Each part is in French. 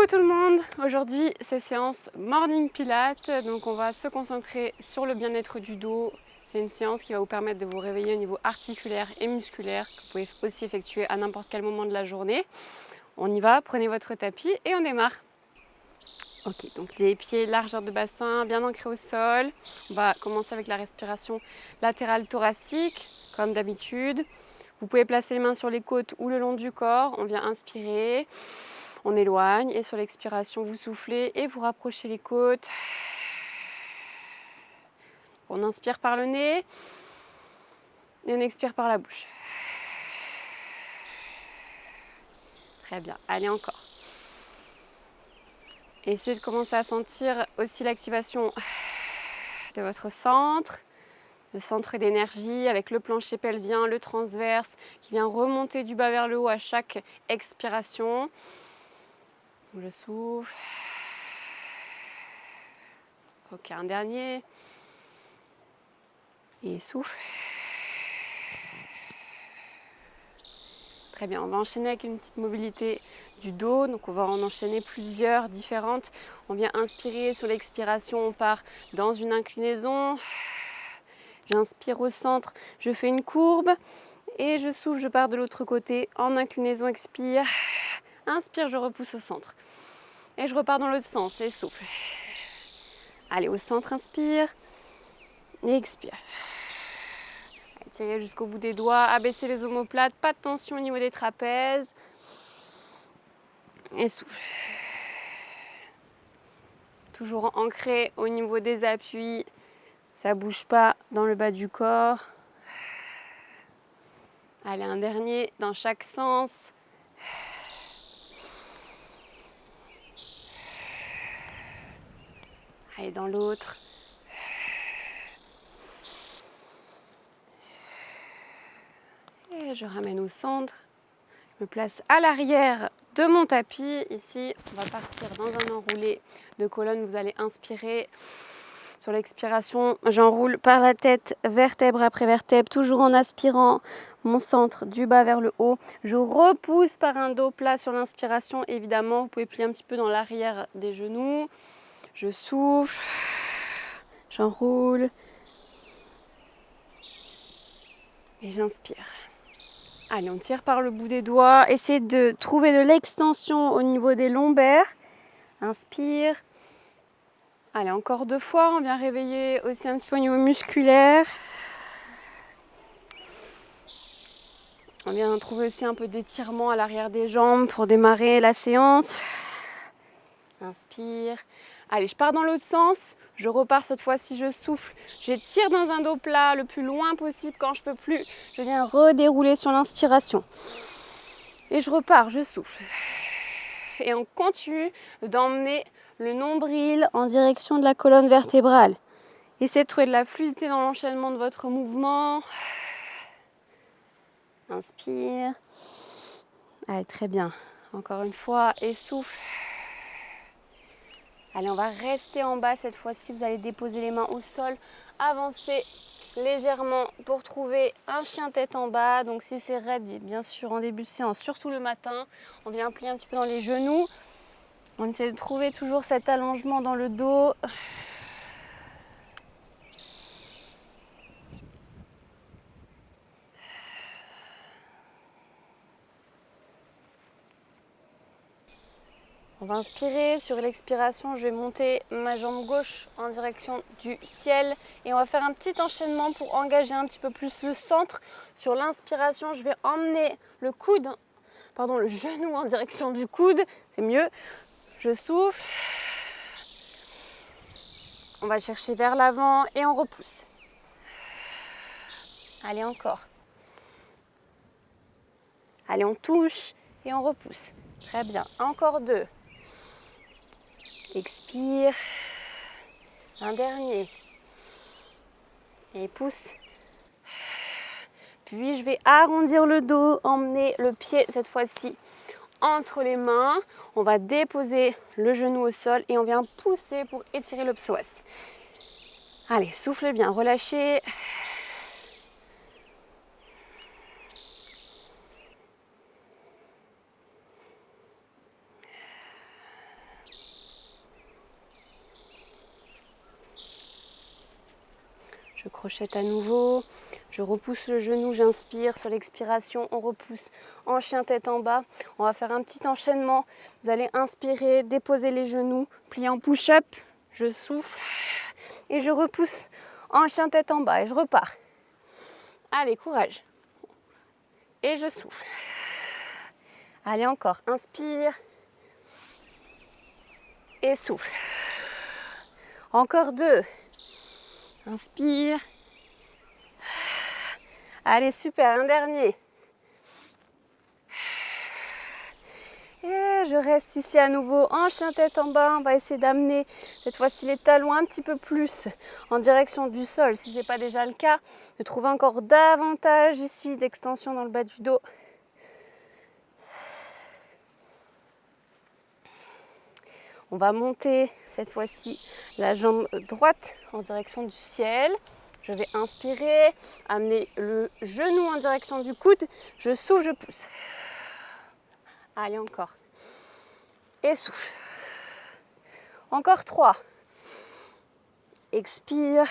tout le monde, aujourd'hui c'est séance Morning Pilates, donc on va se concentrer sur le bien-être du dos. C'est une séance qui va vous permettre de vous réveiller au niveau articulaire et musculaire, que vous pouvez aussi effectuer à n'importe quel moment de la journée. On y va, prenez votre tapis et on démarre. Ok, donc les pieds, largeur de bassin, bien ancrés au sol. On va commencer avec la respiration latérale thoracique, comme d'habitude. Vous pouvez placer les mains sur les côtes ou le long du corps. On vient inspirer, on éloigne et sur l'expiration, vous soufflez et vous rapprochez les côtes. On inspire par le nez et on expire par la bouche. Très bien, allez encore. Essayez de commencer à sentir aussi l'activation de votre centre. Le centre d'énergie avec le plancher pelvien, le transverse qui vient remonter du bas vers le haut à chaque expiration. Je souffle. Ok, un dernier. Et souffle. Très bien, on va enchaîner avec une petite mobilité du dos. Donc on va en enchaîner plusieurs différentes. On vient inspirer, sur l'expiration, on part dans une inclinaison. J'inspire au centre, je fais une courbe et je souffle, je pars de l'autre côté en inclinaison, expire. Inspire, je repousse au centre. Et je repars dans l'autre sens et souffle. Allez, au centre, inspire et expire. Tirez jusqu'au bout des doigts, abaissez les omoplates, pas de tension au niveau des trapèzes. Et souffle. Toujours ancré au niveau des appuis, ça ne bouge pas dans le bas du corps. Allez, un dernier dans chaque sens. Allez, dans l'autre. Et je ramène au centre. Je me place à l'arrière de mon tapis. Ici, on va partir dans un enroulé de colonne. Vous allez inspirer. Sur l'expiration, j'enroule par la tête, vertèbre après vertèbre, toujours en aspirant mon centre du bas vers le haut. Je repousse par un dos plat sur l'inspiration. Évidemment, vous pouvez plier un petit peu dans l'arrière des genoux. Je souffle, j'enroule et j'inspire. Allez, on tire par le bout des doigts. Essayez de trouver de l'extension au niveau des lombaires. Inspire. Allez, encore 2 fois. On vient réveiller aussi un petit peu au niveau musculaire. On vient trouver aussi un peu d'étirement à l'arrière des jambes pour démarrer la séance. Inspire. Allez, je pars dans l'autre sens. Je repars cette fois-ci, je souffle. J'étire dans un dos plat le plus loin possible. Quand je ne peux plus, je viens redérouler sur l'inspiration. Et je repars, je souffle. Et on continue d'emmener le nombril en direction de la colonne vertébrale. Essayez de trouver de la fluidité dans l'enchaînement de votre mouvement. Inspire. Allez, très bien. Encore une fois, et souffle. Allez, on va rester en bas cette fois-ci. Vous allez déposer les mains au sol. Avancez légèrement pour trouver un chien tête en bas. Donc si c'est raide, bien sûr, en début de séance, surtout le matin, on vient plier un petit peu dans les genoux. On essaie de trouver toujours cet allongement dans le dos. On va inspirer, sur l'expiration, je vais monter ma jambe gauche en direction du ciel et on va faire un petit enchaînement pour engager un petit peu plus le centre. Sur l'inspiration, je vais emmener le genou en direction du coude, c'est mieux. Je souffle. On va chercher vers l'avant et on repousse. Allez, encore. Allez, on touche et on repousse. Très bien, encore 2. Expire. Un dernier. Et pousse. Puis je vais arrondir le dos, emmener le pied cette fois-ci entre les mains. On va déposer le genou au sol et on vient pousser pour étirer le psoas. Allez, soufflez bien, relâchez. Je crochette à nouveau, je repousse le genou, j'inspire. Sur l'expiration, on repousse en chien tête en bas. On va faire un petit enchaînement. Vous allez inspirer, déposer les genoux, plier en push-up. Je souffle et je repousse en chien tête en bas et je repars. Allez, courage. Et je souffle. Allez, encore. Inspire et souffle. Encore 2. Inspire. Allez, super, un dernier. Et je reste ici à nouveau en chien tête en bas. On va essayer d'amener cette fois-ci les talons un petit peu plus en direction du sol. Si ce n'est pas déjà le cas, de trouver encore davantage ici d'extension dans le bas du dos. On va monter cette fois-ci la jambe droite en direction du ciel. Je vais inspirer, amener le genou en direction du coude. Je souffle, je pousse. Allez, encore. Et souffle. Encore 3. Expire.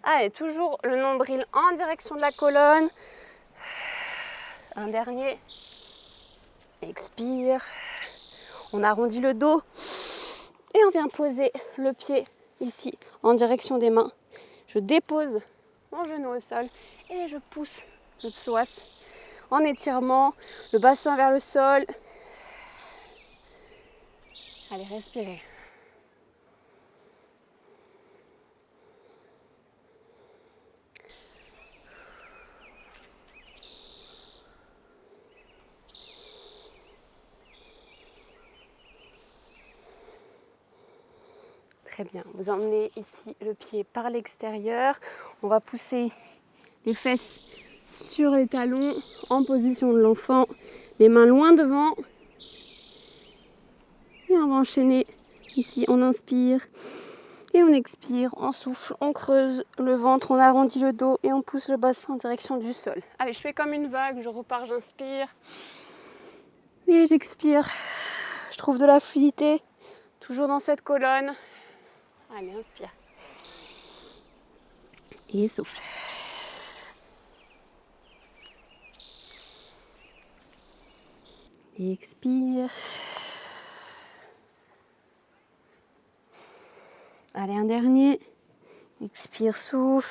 Allez, toujours le nombril en direction de la colonne. Un dernier. Expire. On arrondit le dos. Et on vient poser le pied ici en direction des mains. Je dépose mon genou au sol et je pousse le psoas en étirement, le bassin vers le sol. Allez, respirez. Très bien. Vous emmenez ici le pied par l'extérieur. On va pousser les fesses sur les talons en position de l'enfant, les mains loin devant. Et on va enchaîner ici. On inspire et on expire. On souffle, on creuse le ventre, on arrondit le dos et on pousse le bassin en direction du sol. Allez, je fais comme une vague. Je repars, j'inspire. Et j'expire. Je trouve de la fluidité. Toujours dans cette colonne. Allez, inspire. Et souffle. Et expire. Allez, un dernier. Expire, souffle.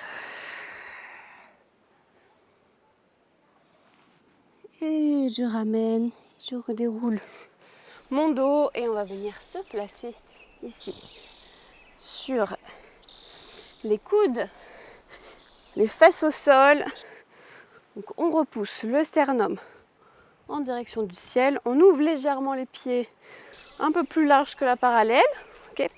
Et je ramène, je redéroule mon dos et on va venir se placer ici sur les coudes, les fesses au sol. Donc on repousse le sternum en direction du ciel. On ouvre légèrement les pieds un peu plus larges que la parallèle. Okay.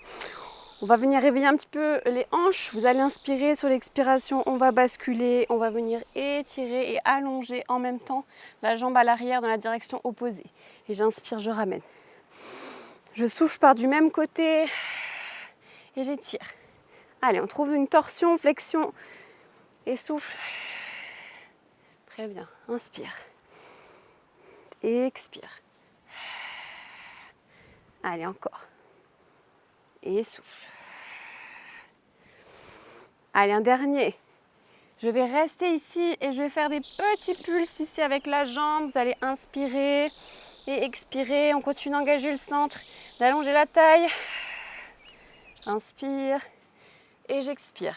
On va venir réveiller un petit peu les hanches. Vous allez inspirer, sur l'expiration, on va basculer. On va venir étirer et allonger en même temps la jambe à l'arrière dans la direction opposée. Et j'inspire, je ramène. Je souffle par du même côté et j'étire. Allez, on trouve une torsion, flexion et souffle. Très bien, inspire. Et expire. Allez, encore. Et souffle. Allez, un dernier. Je vais rester ici et je vais faire des petits pulses ici avec la jambe. Vous allez inspirer et expirer. On continue d'engager le centre, d'allonger la taille. Inspire et j'expire.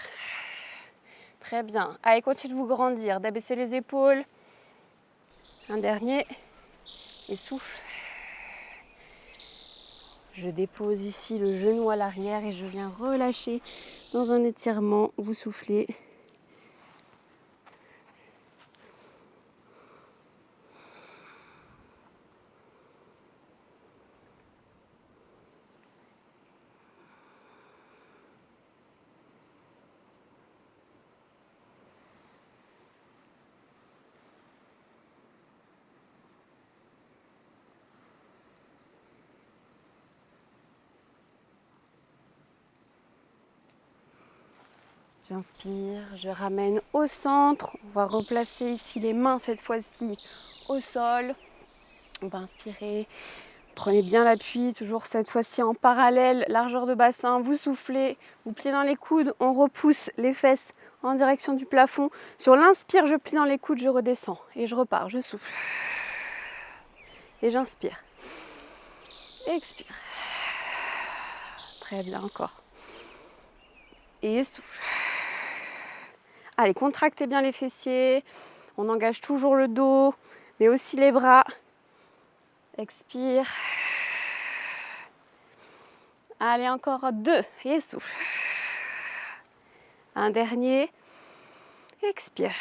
Très bien. Allez, continuez de vous grandir, d'abaisser les épaules. Un dernier. Et souffle. Je dépose ici le genou à l'arrière et je viens relâcher dans un étirement. Vous soufflez. J'inspire, je ramène au centre. On va replacer ici les mains cette fois-ci au sol. On va inspirer, Prenez bien l'appui, toujours cette fois-ci en parallèle, largeur de bassin, vous soufflez, vous pliez dans les coudes, on repousse les fesses en direction du plafond. Sur l'inspire, je plie dans les coudes, je redescends et je repars, je souffle. Et j'inspire. Expire. Très bien, encore. Et souffle. Allez, contractez bien les fessiers. On engage toujours le dos, mais aussi les bras. Expire. Allez, encore 2. Et souffle. Un dernier. Expire.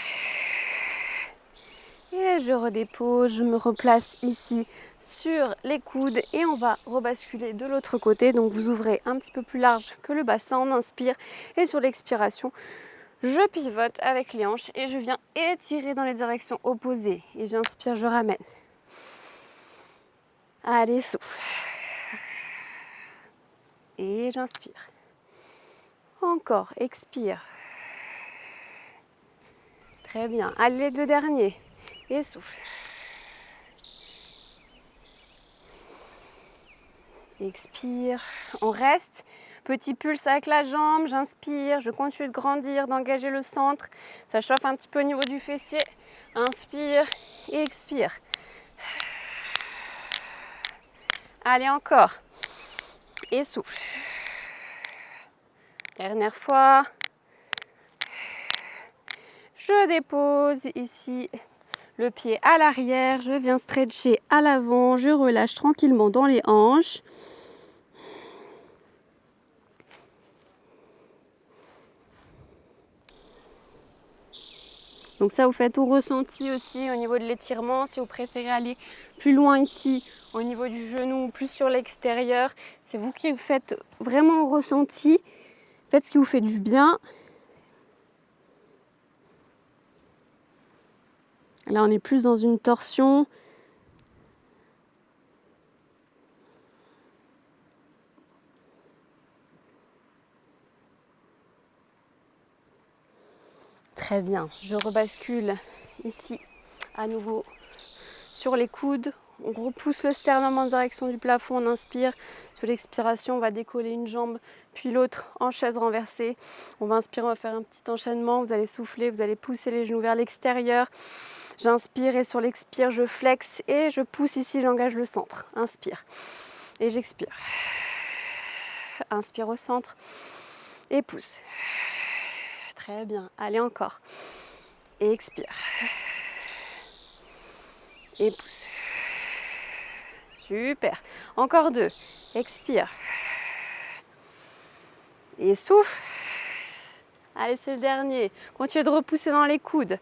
Et je redépose, je me replace ici sur les coudes et on va rebasculer de l'autre côté. Donc vous ouvrez un petit peu plus large que le bassin, on inspire et sur l'expiration, je pivote avec les hanches et je viens étirer dans les directions opposées. Et j'inspire, je ramène. Allez, souffle. Et j'inspire. Encore, expire. Très bien. Allez, les 2 derniers. Et souffle. Expire. On reste. Petit pulse avec la jambe. J'inspire. Je continue de grandir, d'engager le centre. Ça chauffe un petit peu au niveau du fessier. Inspire. Et expire. Allez, encore. Et souffle. Dernière fois. Je dépose ici le pied à l'arrière. Je viens stretcher à l'avant. Je relâche tranquillement dans les hanches. Donc ça, vous faites au ressenti aussi au niveau de l'étirement. Si vous préférez aller plus loin ici, au niveau du genou, plus sur l'extérieur, c'est vous qui faites vraiment au ressenti. Faites ce qui vous fait du bien. Là, on est plus dans une torsion. Très bien. Je rebascule ici à nouveau sur les coudes. On repousse le sternum en direction du plafond, on inspire. Sur l'expiration, on va décoller une jambe, puis l'autre en chaise renversée. On va inspirer, on va faire un petit enchaînement. Vous allez souffler, vous allez pousser les genoux vers l'extérieur. J'inspire et sur l'expire, je flexe et je pousse ici, j'engage le centre. Inspire et j'expire. Inspire au centre et pousse. Très bien. Allez, encore. Et expire. Et pousse. Super. Encore 2. Expire. Et souffle. Allez, c'est le dernier. Continuez de repousser dans les coudes.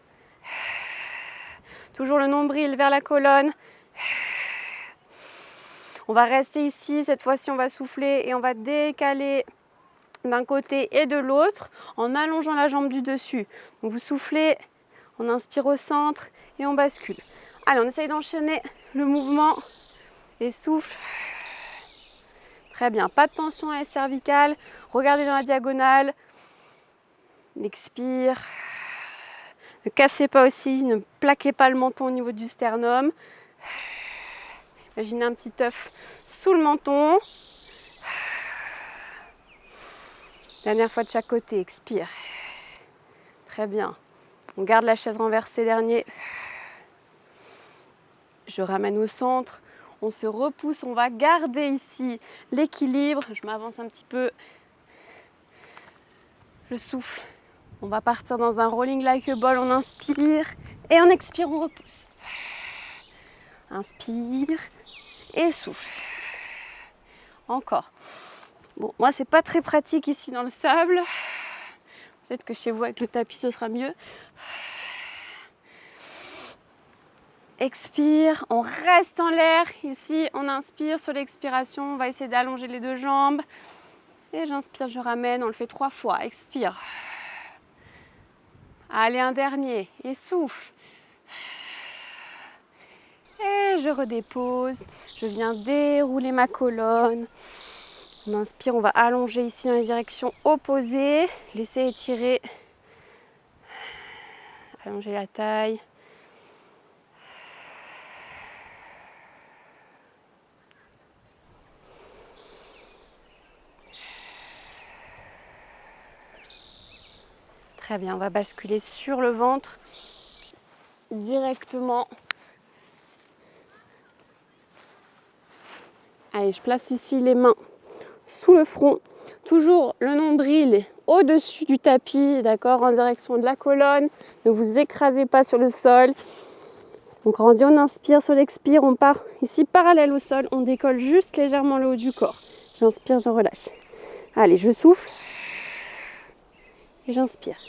Toujours le nombril vers la colonne. On va rester ici. Cette fois-ci, on va souffler et on va décaler d'un côté et de l'autre en allongeant la jambe du dessus. Donc vous soufflez, on inspire au centre et on bascule. Allez, on essaye d'enchaîner le mouvement et souffle. Très bien, pas de tension à la cervicale. Regardez dans la diagonale. Expire. Ne cassez pas aussi, ne plaquez pas le menton au niveau du sternum. Imaginez un petit œuf sous le menton. Dernière fois de chaque côté, expire. Très bien. On garde la chaise renversée dernier. Je ramène au centre. On se repousse. On va garder ici l'équilibre. Je m'avance un petit peu. Je souffle. On va partir dans un rolling like a ball. On inspire. Et on expire, on repousse. Inspire. Et souffle. Encore. Bon, moi, c'est pas très pratique ici dans le sable. Peut-être que chez vous, avec le tapis, ce sera mieux. Expire, on reste en l'air. Ici, on inspire. Sur l'expiration, on va essayer d'allonger les 2 jambes. Et j'inspire, je ramène. On le fait 3 fois. Expire. Allez, un dernier. Et souffle. Et je redépose. Je viens dérouler ma colonne. On inspire, on va allonger ici dans les directions opposées. Laissez étirer. Allonger la taille. Très bien, on va basculer sur le ventre directement. Allez, je place ici les mains sous le front. Toujours le nombril au-dessus du tapis, d'accord, en direction de la colonne. Ne vous écrasez pas sur le sol. Donc on dit on inspire, sur l'expire, on part ici parallèle au sol. On décolle juste légèrement le haut du corps. J'inspire, je relâche. Allez, je souffle. Et j'inspire.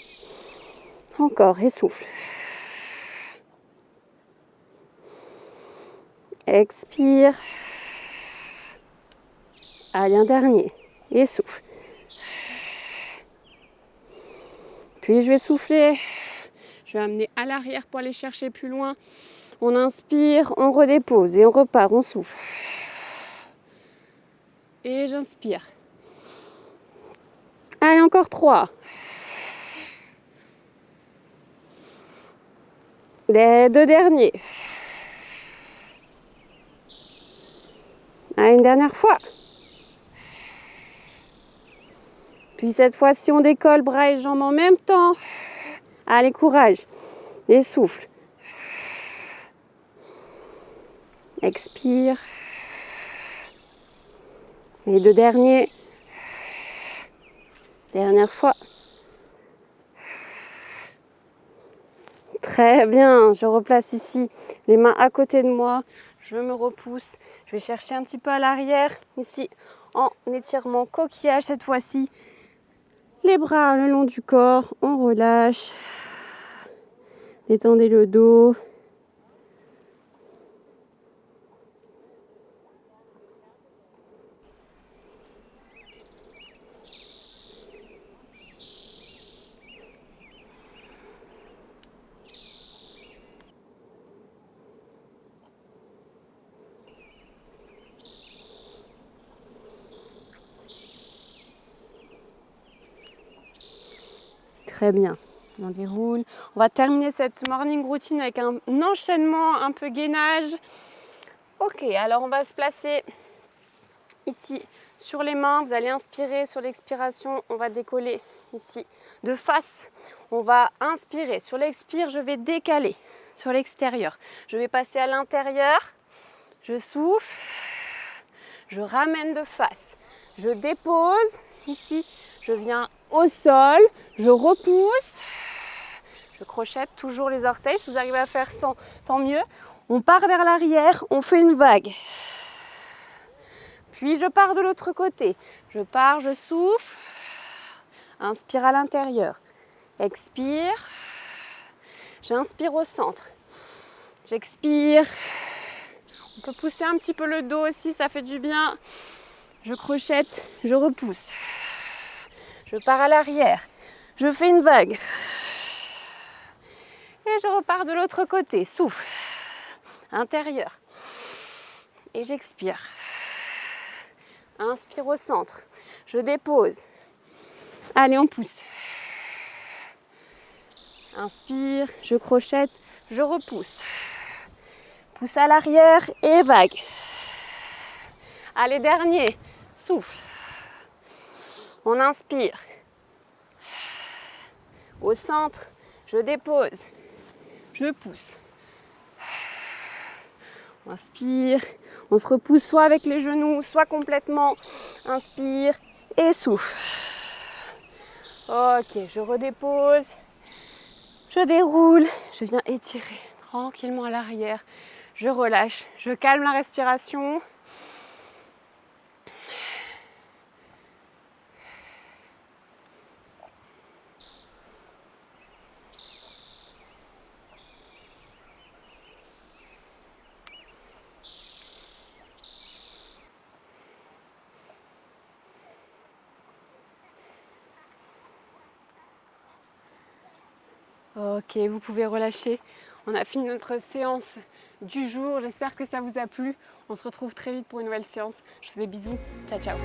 Encore, et souffle. Expire. Allez, un dernier. Et souffle. Puis je vais souffler. Je vais amener à l'arrière pour aller chercher plus loin. On inspire, on redépose et on repart, on souffle. Et j'inspire. Allez, encore 3. Les 2 derniers. Allez, une dernière fois. Puis cette fois-ci, on décolle bras et jambes en même temps. Allez, courage. Et souffle. Expire. Les 2 derniers. Dernière fois. Très bien, je replace ici les mains à côté de moi. Je me repousse. Je vais chercher un petit peu à l'arrière. Ici, en étirement coquillage cette fois-ci. Les bras le long du corps. On relâche. Détendez le dos. Très bien, on déroule. On va terminer cette morning routine avec un enchaînement un peu gainage. Ok, alors on va se placer ici sur les mains. Vous allez inspirer, sur l'expiration, on va décoller ici de face. On va inspirer, sur l'expire, je vais décaler sur l'extérieur. Je vais passer à l'intérieur, je souffle, je ramène de face. Je dépose ici, je viens au sol, je repousse, je crochette toujours les orteils. Si vous arrivez à faire sans, tant mieux. On part vers l'arrière, on fait une vague. Puis je pars de l'autre côté. Je pars, je souffle, inspire à l'intérieur, expire, j'inspire au centre, j'expire. On peut pousser un petit peu le dos aussi, ça fait du bien. Je crochette, je repousse. Je pars à l'arrière, je fais une vague. Et je repars de l'autre côté, souffle, intérieur. Et j'expire. Inspire au centre, je dépose. Allez, on pousse. Inspire, je crochette, je repousse. Pousse à l'arrière et vague. Allez, dernier, souffle. On inspire. Au centre, je dépose. Je pousse. On inspire. On se repousse soit avec les genoux, soit complètement. Inspire et souffle. Ok, je redépose. Je déroule. Je viens étirer tranquillement à l'arrière. Je relâche. Je calme la respiration. Ok, vous pouvez relâcher. On a fini notre séance du jour. J'espère que ça vous a plu. On se retrouve très vite pour une nouvelle séance. Je vous fais des bisous. Ciao, ciao.